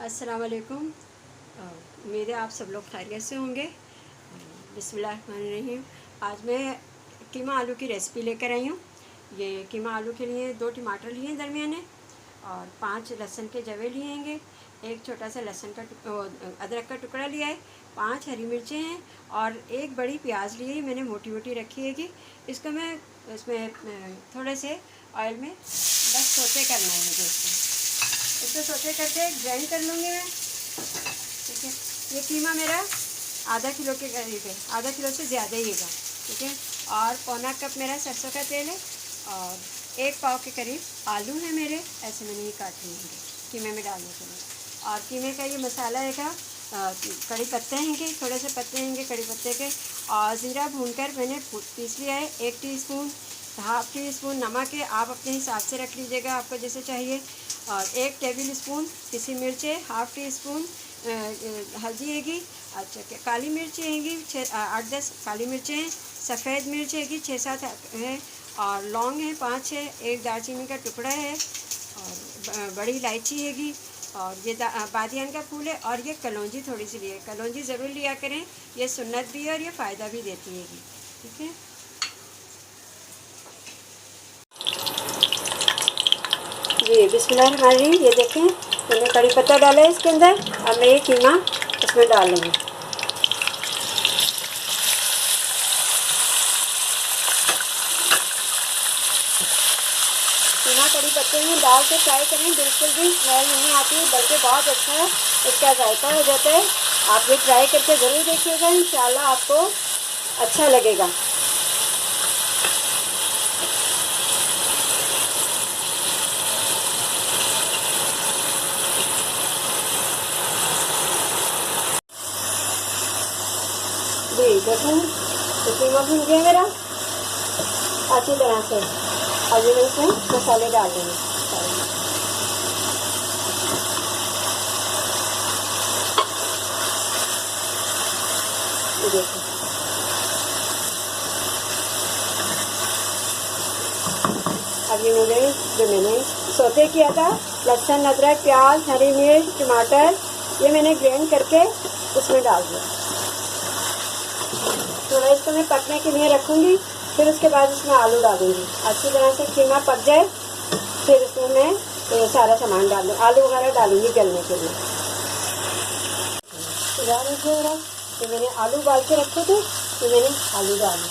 अस्सलाम वालेकुम। उम्मीद है आप सब लोग खैरियत से होंगे। बिस्मिल्लाहिर्रहमानिर्रहीम। आज मैं कीमा आलू की रेसिपी लेकर आई हूँ। ये कीमा आलू के लिए 2 टमाटर लिए हैं दरमियाने, और 5 लहसुन के जवे लिए हैं, एक छोटा सा लहसुन का अदरक का टुकड़ा लिया है, 5 हरी मिर्चें हैं और एक बड़ी प्याज ली है मैंने, मोटी मोटी रखी है कि इसको मैं इसमें थोड़े से ऑयल में बस सोते करना है मुझे। इसको सोते करके ग्राइंड कर लूँगी मैं। ठीक है, ये कीमा मेरा आधा किलो के करीब है, आधा किलो से ज़्यादा ही होगा। ठीक है, और पौना कप मेरा सरसों का तेल है और 1 पाव के करीब आलू है मेरे, ऐसे मैंने ये काट लिए हैं कीमे में डालने के लिए। और कीमे का ये मसाला है का कड़ी पत्ते हैं, थोड़े से पत्ते हैं कड़ी पत्ते के, और ज़ीरा भूनकर मैंने पीस लिया है। 1 टीस्पून, हाफ़ टी स्पून नमक है, आप अपने हिसाब से रख लीजिएगा, आपको जैसे चाहिए। और 1 टेबल स्पून पिसी मिर्चें, हाफ़ टी स्पून हल्दी हैगी, अच्छा काली मिर्च हैगी 8-10 काली मिर्चें हैं, सफ़ेद मिर्च हैगी 6-7 है, और लौंग है 5-6, 1 दालचीनी का टुकड़ा है, और बड़ी इलायची हैगी, और ये बादियान का फूल है, और ये कलौंजी थोड़ी सी ली है। कलौंजी ज़रूर लिया करें, ये सुन्नत भी है और ये फ़ायदा भी देती हैगी। ठीक है, जी बिस्मिल्लाहिर्रहमानिर्रहीम। ये देखें मैंने कड़ी पत्ता डाला है इसके अंदर। अब मैं ये कीमा इसमें डाल लूँगी। कीमा कड़ी पत्ते में डाल के फ्राई करें, बिल्कुल भी स्मेल नहीं आती है, बल्कि बहुत अच्छा है इसका जायका हो जाता है। आप ये ट्राई करके ज़रूर देखिएगा, इंशाल्लाह आपको अच्छा लगेगा। जी देखो तो कीमा भून गया मेरा अच्छी तरह से। अब मैं इसमें मसाले डाल देंगे। ये देखो, अब ये मुझे जो मैंने सोते किया था लहसुन, अदरक, प्याज, हरी मिर्च, टमाटर, ये मैंने ग्राइंड करके उसमें डाल दिया। थोड़ा इसको मैं पकने के लिए रखूँगी, फिर उसके बाद इसमें आलू डालूँगी। अच्छी तरह से कीमा पक जाए फिर इसमें मैं सारा सामान डाल दूँ, आलू वगैरह डालूँगी गलने के लिए। तो मैंने आलू उबाल के रखे थे, तो मैंने आलू डाले।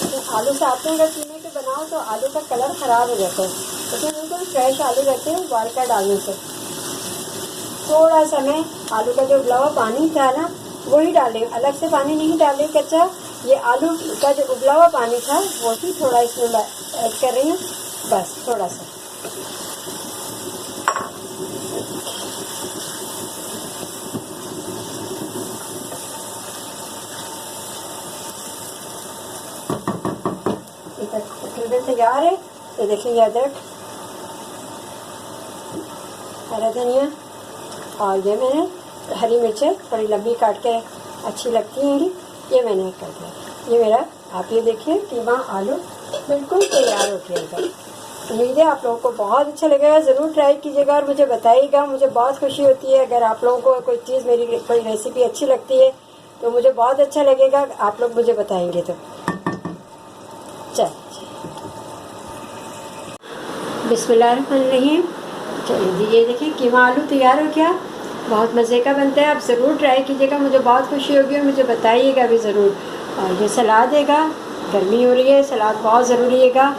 तो आलू साथ में अगर कीमे के बनाओ तो आलू का कलर ख़राब हो जाता है, लेकिन बिल्कुल फ्रेश आलू रहते हैं उबाल कर डालने से। थोड़ा सा मैं आलू का जो उबला हुआ पानी था ना वही डालें, अलग से पानी नहीं डालें कच्चा। ये आलू का जो उबला हुआ पानी था वही थोड़ा इसमें ऐड कर रही हूँ, बस थोड़ा सा। तकरीबन तैयार है। तो देखिए अदरक, हरा धनिया, और ये मैंने हरी मिर्चें थोड़ी लंबी काट के अच्छी लगती हैं, ये मैंने कर दिया। ये मेरा आप ये देखिए कीमा आलू बिल्कुल तैयार हो गया। उम्मीद है आप लोगों को बहुत अच्छा लगेगा, ज़रूर ट्राई कीजिएगा और मुझे बताइएगा। मुझे बहुत खुशी होती है अगर आप लोगों को कोई चीज़, मेरी कोई रेसिपी अच्छी लगती है तो मुझे बहुत अच्छा लगेगा, आप लोग मुझे बताएंगे तो। चल बिस्मिल्लाहिर्रहमानिर्रहीम। चलिए जी, ये देखिए कीमा आलू तैयार हो गया, बहुत मज़े का बनता है। आप ज़रूर ट्राई कीजिएगा, मुझे बहुत खुशी होगी और मुझे बताइएगा भी ज़रूर। और ये सलाद हैगा, गर्मी हो रही है, सलाद बहुत ज़रूरी हैगा।